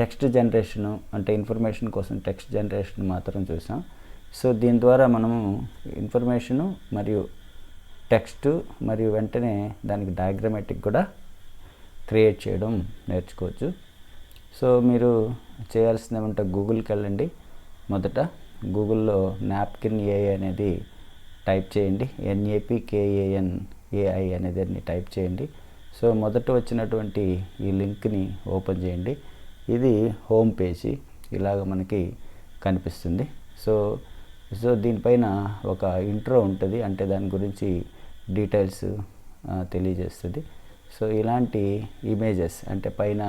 Text generation అంటే information కోసం text generation మాత్రం చూసాం. సో దీని ద్వారా మనము ఇన్ఫర్మేషను మరియు టెక్స్ట్ మరియు వెంటనే దానికి డయాగ్రమాటిక్ కూడా క్రియేట్ చేయడం నేర్చుకోవచ్చు. సో మీరు చేయాల్సింది ఏమంటే గూగుల్కి వెళ్ళండి. మొదట గూగుల్లో నాప్కిన్ ఏఐ అనేది టైప్ చేయండి. NAPKAN AI అనేది అన్ని టైప్ చేయండి. సో మొదట వచ్చినటువంటి ఈ లింక్ని ఓపెన్ చేయండి. ఇది హోమ్ పేజీ ఇలాగ మనకి కనిపిస్తుంది. సో దీనిపైన ఒక ఇంట్రో ఉంటుంది, అంటే దాని గురించి డీటెయిల్స్ తెలియజేస్తుంది. సో ఇలాంటి ఇమేజెస్ అంటే పైన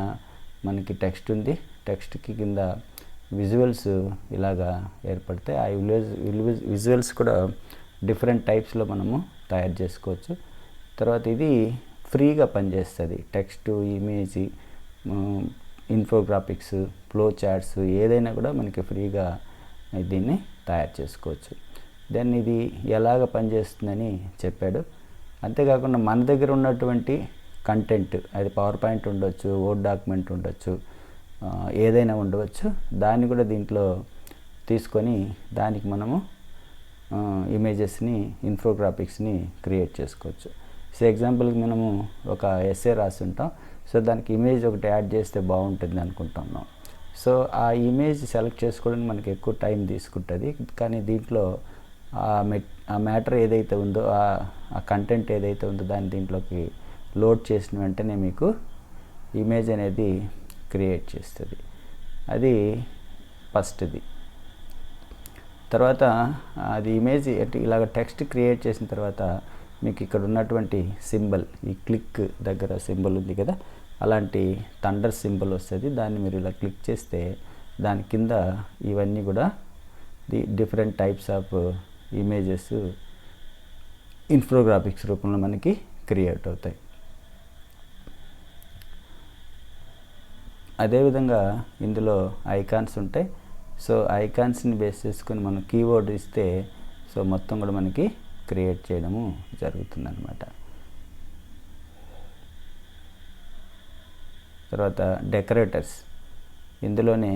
మనకి టెక్స్ట్ ఉంది, టెక్స్ట్కి కింద విజువల్స్ ఇలాగా ఏర్పడతాయి. ఆ విజువల్స్ కూడా డిఫరెంట్ టైప్స్లో మనము తయారు చేసుకోవచ్చు. తర్వాత ఇది ఫ్రీగా పనిచేస్తుంది. Text, image, infographics, flow charts ఏదైనా కూడా మనకి ఫ్రీగా దీన్ని తయారు చేసుకోవచ్చు. దెన్ ఇది ఎలాగ పనిచేస్తుందని చెప్పాడు. అంతేకాకుండా మన దగ్గర ఉన్నటువంటి కంటెంట్, అది పవర్ పాయింట్ ఉండొచ్చు, వర్డ్ డాక్యుమెంట్ ఉండొచ్చు, ఏదైనా ఉండవచ్చు, దాన్ని కూడా దీంట్లో తీసుకొని దానికి మనము ఇమేజెస్ని, ఇన్ఫోగ్రాఫిక్స్ని క్రియేట్ చేసుకోవచ్చు. సో ఎగ్జాంపుల్కి మనము ఒక ఎస్సే రాసి ఉంటాం. సో దానికి ఇమేజ్ ఒకటి యాడ్ చేస్తే బాగుంటుంది అనుకుంటున్నాం. సో ఆ ఇమేజ్ సెలెక్ట్ చేసుకోవడానికి మనకి ఎక్కువ టైం తీసుకుంటుంది. కానీ దీంట్లో ఆ మ్యాటర్ ఏదైతే ఉందో, ఆ కంటెంట్ ఏదైతే ఉందో దాన్ని దీంట్లోకి లోడ్ చేసిన వెంటనే మీకు ఇమేజ్ అనేది క్రియేట్ చేస్తుంది. అది ఫస్ట్ది. తర్వాత అది ఇమేజ్ ఇలాగ టెక్స్ట్ క్రియేట్ చేసిన తర్వాత మీకు ఇక్కడ ఉన్నటువంటి సింబల్, ఈ క్లిక్ దగ్గర సింబల్ ఉంది కదా, అలాంటి థండర్ సింబల్ వస్తుంది. దాన్ని మీరు ఇలా క్లిక్ చేస్తే దాని కింద ఇవన్నీ కూడా different types of images infographics రూపంలో మనకి క్రియేట్ అవుతాయి. అదేవిధంగా ఇందులో ఐకాన్స్ ఉంటాయి. సో ఐకాన్స్ని బేస్ చేసుకొని మనం కీవర్డ్ ఇస్తే సో మొత్తం కూడా మనకి క్రియేట్ చేయడము జరుగుతుందన్నమాట. తర్వాత డెకరేటర్స్, ఇందులోనే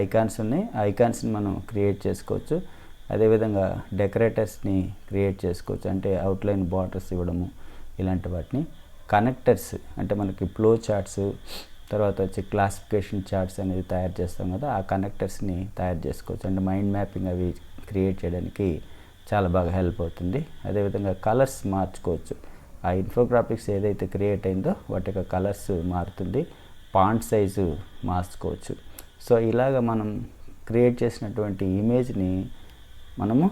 ఐకాన్స్ ఉన్నాయి. ఐకాన్స్ని మనం క్రియేట్ చేసుకోవచ్చు. అదేవిధంగా డెకరేటర్స్ని క్రియేట్ చేసుకోవచ్చు, అంటే అవుట్లైన్ బార్డర్స్ ఇవ్వడము, ఇలాంటి వాటిని. కనెక్టర్స్ అంటే మనకి ఫ్లో చార్ట్స్, తర్వాత వచ్చి క్లాసిఫికేషన్ చార్ట్స్ అనేది తయారు చేస్తాం కదా, ఆ కనెక్టర్స్ని తయారు చేసుకోవచ్చు. అంటే మైండ్ మ్యాపింగ్ అవి క్రియేట్ చేయడానికి చాలా బాగా హెల్ప్ అవుతుంది. అదేవిధంగా కలర్స్ మార్చుకోవచ్చు. ఆ ఇన్ఫోగ్రాఫిక్స్ ఏదైతే క్రియేట్ అయిందో వాటి యొక్క కలర్స్ మారుతుంది. ఫాంట్ సైజు మార్చుకోవచ్చు. సో ఇలాగ మనం క్రియేట్ చేసినటువంటి ఇమేజ్ని మనము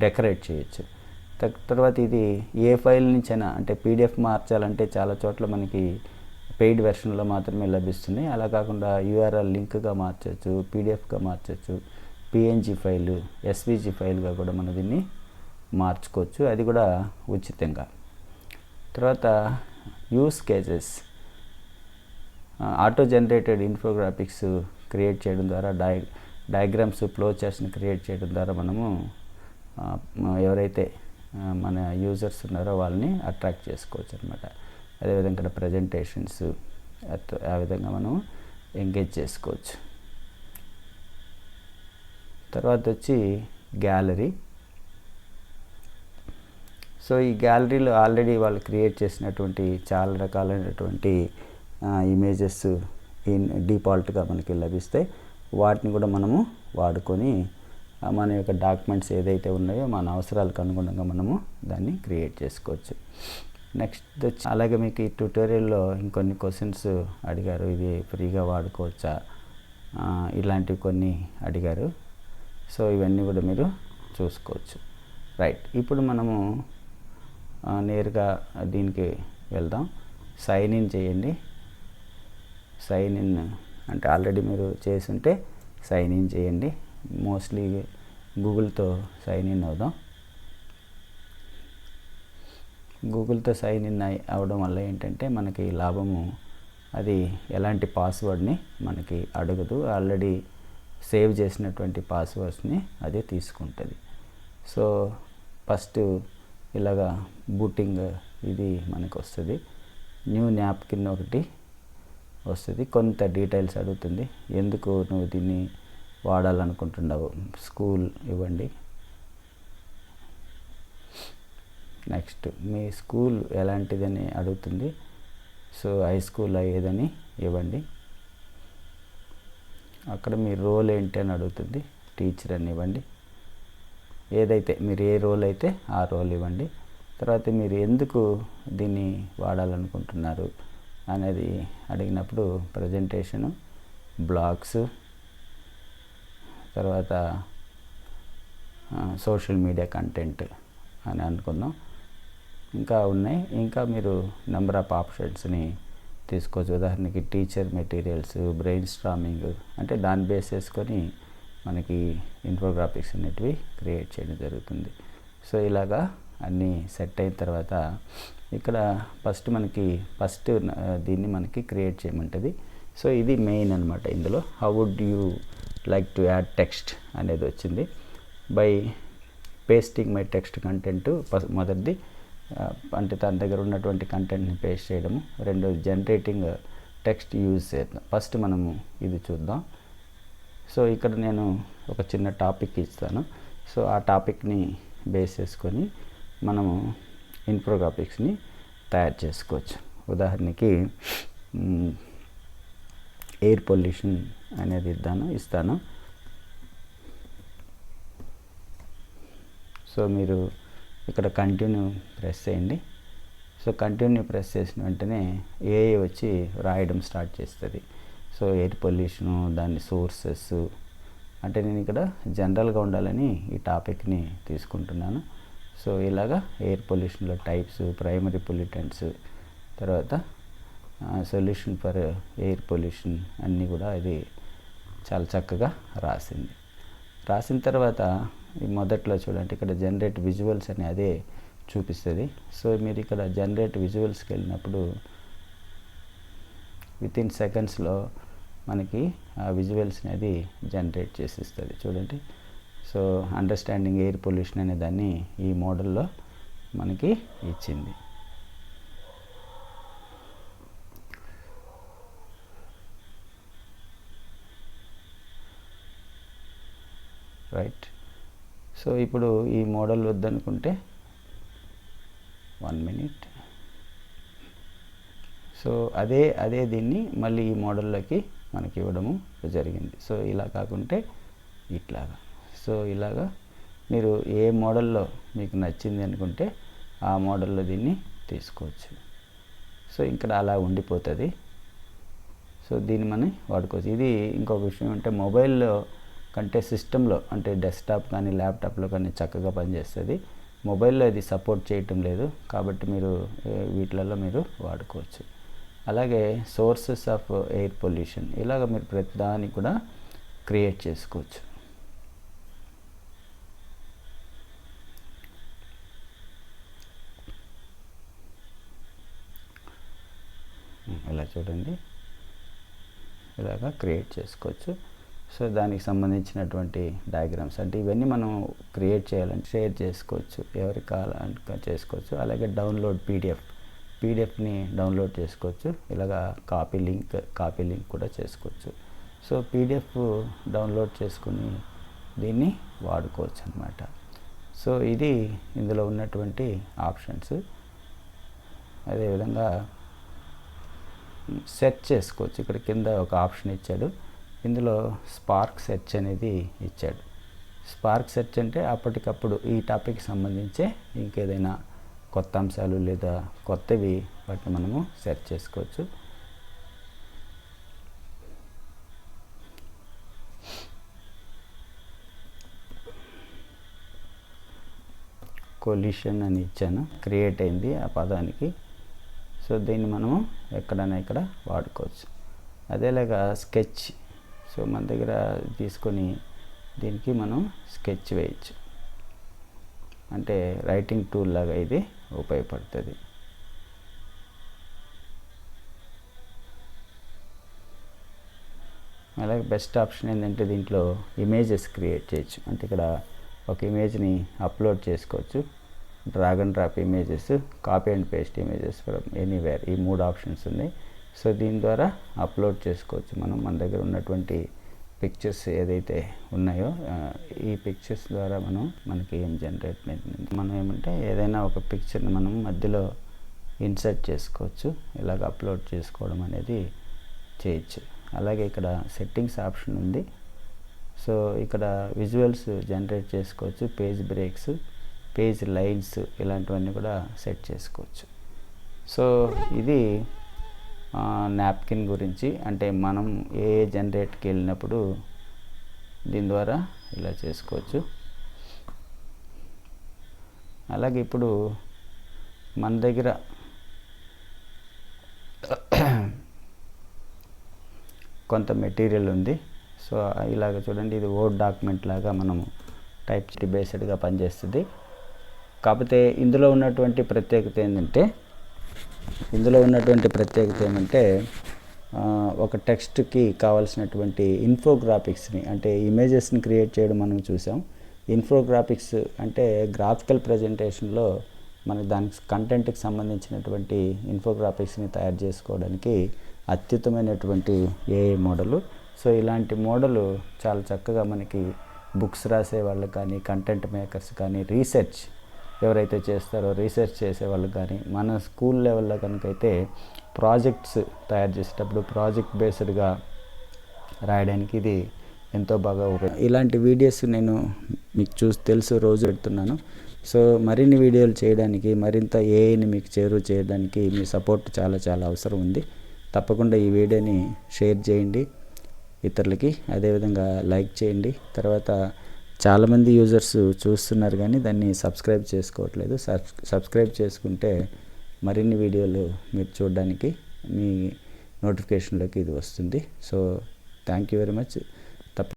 డెకరేట్ చేయొచ్చు. తర్వాత ఇది ఏ ఫైల్ నుంచైనా, అంటే PDF మార్చాలంటే చాలా చోట్ల మనకి పెయిడ్ వెర్షన్లో మాత్రమే లభిస్తుంది. అలా కాకుండా URL లింక్గా మార్చవచ్చు, PDFగా మార్చవచ్చు, PNG ఫైలు, SVG ఫైల్గా కూడా మనం దీన్ని మార్చుకోవచ్చు. అది కూడా ఉచితంగా. తర్వాత use cases, auto generated infographics create చేయడం ద్వారా, డయాగ్రామ్స్, ఫ్లో చార్ట్స్ని క్రియేట్ చేయడం ద్వారా మనము ఎవరైతే మన యూజర్స్ ఉన్నారో వాళ్ళని అట్రాక్ట్ చేసుకోవచ్చు అనమాట. అదేవిధంగా ప్రజెంటేషన్స్, ఆ విధంగా మనం ఎంగేజ్ చేసుకోవచ్చు. తర్వాత వచ్చి గ్యాలరీ. సో ఈ గ్యాలరీలో ఆల్రెడీ వాళ్ళు క్రియేట్ చేసినటువంటి చాలా రకాలైనటువంటి ఇమేజెస్ డిఫాల్ట్గా మనకి లభిస్తాయి. వాటిని కూడా మనము వాడుకొని మన యొక్క డాక్యుమెంట్స్ ఏదైతే ఉన్నాయో మన అవసరాలకు అనుగుణంగా మనము దాన్ని క్రియేట్ చేసుకోవచ్చు. నెక్స్ట్ వచ్చి అలాగే మీకు ఈ ట్యూటోరియల్లో ఇంకొన్ని క్వశ్చన్స్ అడిగారు, ఇది ఫ్రీగా వాడుకోవచ్చా, ఇలాంటివి కొన్ని అడిగారు. సో ఇవన్నీ కూడా మీరు చూసుకోవచ్చు. రైట్, ఇప్పుడు మనము నేరుగా దీనికి వెళ్దాం. సైన్ ఇన్ చేయండి. సైన్ ఇన్ అంటే ఆల్రెడీ మీరు చేసి ఉంటే సైన్ ఇన్ చేయండి. మోస్ట్లీ గూగుల్తో సైన్ ఇన్ అవుదాం. గూగుల్తో సైన్ ఇన్ అవ్వడం వల్ల ఏంటంటే మనకి లాభము, అది ఎలాంటి పాస్వర్డ్ని మనకి అడగదు. ఆల్రెడీ సేవ్ చేసినటువంటి పాస్వర్డ్స్ని అదే తీసుకుంటుంది. సో ఫస్ట్ ఇలాగా బూటింగ్ ఇది మనకు వస్తుంది. న్యూ నాప్కిన్ ఒకటి వస్తుంది. కొంత డీటెయిల్స్ అడుగుతుంది, ఎందుకు నువ్వు దీన్ని వాడాలనుకుంటున్నావు, స్కూల్ ఇవ్వండి. నెక్స్ట్ మీ స్కూల్ ఎలాంటిదని అడుగుతుంది, సో హై స్కూల్ ఏదని ఇవ్వండి. అక్కడ మీ రోల్ ఏంటి అని అడుగుతుంది, టీచర్ అని ఇవ్వండి. ఏదైతే మీరు ఏ రోల్ అయితే ఆ రోల్ ఇవ్వండి. తర్వాత మీరు ఎందుకు దీన్ని వాడాలనుకుంటున్నారు అనేది అడిగినప్పుడు ప్రజెంటేషను, బ్లాగ్స్, తర్వాత సోషల్ మీడియా కంటెంట్ అని అనుకుందాం. ఇంకా ఉన్నాయి. ఇంకా మీరు నెంబర్ ఆఫ్ ఆప్షన్స్ని తీసుకోవచ్చు. ఉదాహరణకి టీచర్ మెటీరియల్స్, బ్రెయిన్ స్ట్రామింగ్, అంటే దాన్ని బేస్ చేసుకొని మనకి ఇన్ఫోగ్రాఫిక్స్ అనేటివి క్రియేట్ చేయడం జరుగుతుంది. సో ఇలాగా అన్నీ సెట్ అయిన తర్వాత ఇక్కడ ఫస్ట్ దీన్ని మనకి క్రియేట్ చేయమంటుంది. సో ఇది మెయిన్ అనమాట. ఇందులో how would you like to add text అనేది వచ్చింది. By pasting my text content మొదటిది, అంటే తన దగ్గర ఉన్నటువంటి కంటెంట్ని పేస్ట్ చేయడము. రెండోది జనరేటింగ్ టెక్స్ట్ యూజ్ చేద్దాం. ఫస్ట్ మనము ఇది చూద్దాం. సో ఇక్కడ నేను ఒక చిన్న టాపిక్ ఇస్తాను. సో ఆ టాపిక్ని బేస్ చేసుకొని మనము ఇన్ఫోగ్రాఫిక్స్ని తయారు చేసుకోవచ్చు. ఉదాహరణకి ఎయిర్ పొల్యూషన్ అనేది ఇస్తాను. సో మీరు ఇక్కడ కంటిన్యూ ప్రెస్ చేయండి. సో కంటిన్యూ ప్రెస్ చేసిన వెంటనే ఏఐ వచ్చి రాయడం స్టార్ట్ చేస్తుంది. సో ఎయిర్ పొల్యూషను, దాని సోర్సెస్, అంటే నేను ఇక్కడ జనరల్గా ఉండాలని ఈ టాపిక్ని తీసుకుంటున్నాను. సో ఇలాగా ఎయిర్ పొల్యూషన్లో టైప్స్, ప్రైమరీ పొల్యూటెంట్స్, తర్వాత సొల్యూషన్ ఫర్ ఎయిర్ పొల్యూషన్ అన్నీ కూడా ఇది చాలా చక్కగా రాసిన తర్వాత ఈ మొదట్లో చూడండి, ఇక్కడ జనరేట్ విజువల్స్ అని అదే చూపిస్తుంది. సో మీరు ఇక్కడ జనరేట్ విజువల్స్కి వెళ్ళినప్పుడు వితిన్ సెకండ్స్లో మనకి ఆ విజువల్స్ అనేది జనరేట్ చేసిస్తుంది. చూడండి. సో అండర్స్టాండింగ్ ఎయిర్ పొల్యూషన్ అనే దాన్ని ఈ మోడల్లో మనకి ఇచ్చింది. రైట్. సో ఇప్పుడు ఈ మోడల్ వద్దనుకుంటే 1 minute. సో అదే దీన్ని మళ్ళీ ఈ మోడల్లోకి మనకి ఇవ్వడము జరిగింది. సో ఇలా కాకుంటే ఇట్లాగా. సో ఇలాగా మీరు ఏ మోడల్లో మీకు నచ్చింది అనుకుంటే ఆ మోడల్లో దీన్ని తీసుకోవచ్చు. సో ఇక్కడ అలా ఉండిపోతుంది. సో దీన్ని మనం వాడుకోవచ్చు. ఇది ఇంకొక విషయం అంటే మొబైల్లో కంటే సిస్టంలో, అంటే డెస్క్టాప్ కానీ ల్యాప్టాప్లో కానీ చక్కగా పనిచేస్తుంది. మొబైల్లో ఇది సపోర్ట్ చేయటం లేదు, కాబట్టి మీరు వీటిలలో మీరు వాడుకోవచ్చు. అలాగే సోర్సెస్ ఆఫ్ ఎయిర్ పొల్యూషన్, ఇలాగ మీరు ప్రతిదాన్ని కూడా క్రియేట్ చేసుకోవచ్చు. ఇలా చూడండి, ఇలాగా క్రియేట్ చేసుకోవచ్చు. సో దానికి సంబంధించినటువంటి డయాగ్రామ్స్, అంటే ఇవన్నీ మనం క్రియేట్ చేయాలంటే షేర్ చేసుకోవచ్చు, ఎవరికి కావాలంటే చేసుకోవచ్చు. అలాగే డౌన్లోడ్ పీడిఎఫ్ని డౌన్లోడ్ చేసుకోవచ్చు. ఇలాగా కాపీ లింక్ కూడా చేసుకోవచ్చు. సో పీడిఎఫ్ డౌన్లోడ్ చేసుకుని దీన్ని వాడుకోవచ్చు అన్నమాట. సో ఇది ఇందులో ఉన్నటువంటి ఆప్షన్స్. అదేవిధంగా సెర్చ్ చేసుకోవచ్చు. ఇక్కడ కింద ఒక ఆప్షన్ ఇచ్చాడు, ఇందులో స్పార్క్ సెర్చ్ అనేది ఇచ్చాడు. స్పార్క్ సెర్చ్ అంటే అప్పటికప్పుడు ఈ టాపిక్కి సంబంధించే ఇంకేదైనా కొత్త అంశాలు లేదా కొత్తవి వాటిని మనము సెర్చ్ చేసుకోవచ్చు. కొల్యూషన్ అని ఇచ్చాను, క్రియేట్ అయింది ఆ పదానికి. సో దీన్ని మనము ఎక్కడైనా ఇక్కడ వాడుకోవచ్చు. అదేలాగా స్కెచ్, సో మన దగ్గర తీసుకొని దీనికి మనం స్కెచ్ వేయచ్చు, అంటే రైటింగ్ టూల్ లాగా ఇది ఉపయోగపడుతుంది. అలాగే బెస్ట్ ఆప్షన్ ఏంటంటే దీంట్లో ఇమేజెస్ క్రియేట్ చేయొచ్చు. అంటే ఇక్కడ ఒక ఇమేజ్ని అప్లోడ్ చేసుకోవచ్చు. Drag and drop images, copy and paste images from anywhere, ఈ 3 ఆప్షన్స్ ఉన్నాయి. సో దీని ద్వారా అప్లోడ్ చేసుకోవచ్చు మనం మన దగ్గర ఉన్నటువంటి పిక్చర్స్ ఏదైతే ఉన్నాయో ఈ పిక్చర్స్ ద్వారా మనకి ఏం జనరేట్ మనం ఏమంటే ఏదైనా ఒక పిక్చర్ని మనం మధ్యలో ఇన్సర్ట్ చేసుకోవచ్చు. ఇలాగ అప్లోడ్ చేసుకోవడం అనేది చేయొచ్చు. అలాగే ఇక్కడ సెట్టింగ్స్ ఆప్షన్ ఉంది. సో ఇక్కడ విజువల్స్ జనరేట్ చేసుకోవచ్చు. పేజ్ బ్రేక్స్, పేజ్ లైన్స్ ఇలాంటివన్నీ కూడా సెట్ చేసుకోవచ్చు. సో ఇది నాప్కిన్ గురించి, అంటే మనం ఏ జనరేట్కి వెళ్ళినప్పుడు దీని ద్వారా ఇలా చేసుకోవచ్చు. అలాగే ఇప్పుడు మన దగ్గర కొంత మెటీరియల్ ఉంది. సో ఇలాగ చూడండి, ఇది వర్డ్ డాక్యుమెంట్ లాగా మనము టైప్ బేస్డ్గా పనిచేస్తుంది. కాకపోతే ఇందులో ఉన్నటువంటి ప్రత్యేకత ఏమంటే ఒక టెక్స్ట్కి కావాల్సినటువంటి ఇన్ఫోగ్రాఫిక్స్ని, అంటే ఇమేజెస్ని క్రియేట్ చేయడం మనం చూసాం. ఇన్ఫోగ్రాఫిక్స్ అంటే గ్రాఫికల్ ప్రజెంటేషన్లో మనకి దానికి కంటెంట్కి సంబంధించినటువంటి ఇన్ఫోగ్రాఫిక్స్ని తయారు చేసుకోవడానికి అత్యుత్తమైనటువంటి ఏఐ మోడలు. సో ఇలాంటి మోడలు చాలా చక్కగా మనకి బుక్స్ రాసే వాళ్ళకి కానీ, కంటెంట్ మేకర్స్ కానీ, రీసెర్చ్ ఎవరైతే చేస్తారో రీసెర్చ్ చేసే వాళ్ళకి కానీ, మన స్కూల్ లెవెల్లో కనుకైతే ప్రాజెక్ట్స్ తయారు చేసేటప్పుడు ప్రాజెక్ట్ బేస్డ్గా రాయడానికి ఇది ఎంతో బాగా ఇలాంటి వీడియోస్ నేను మీకు తెలుసు రోజు పెడుతున్నాను. సో మరిన్ని వీడియోలు చేయడానికి, మరింత ఏఐని మీకు చేరువ చేయడానికి మీ సపోర్ట్ చాలా చాలా అవసరం ఉంది. తప్పకుండా ఈ వీడియోని షేర్ చేయండి ఇతరులకి, అదేవిధంగా లైక్ చేయండి. తర్వాత చాలామంది యూజర్స్ చూస్తున్నారు కానీ దాన్ని సబ్స్క్రైబ్ చేసుకోవట్లేదు. సబ్స్క్రైబ్ చేసుకుంటే మరిన్ని వీడియోలు మీరు చూడడానికి మీ నోటిఫికేషన్లోకి ఇది వస్తుంది. So thank you very much.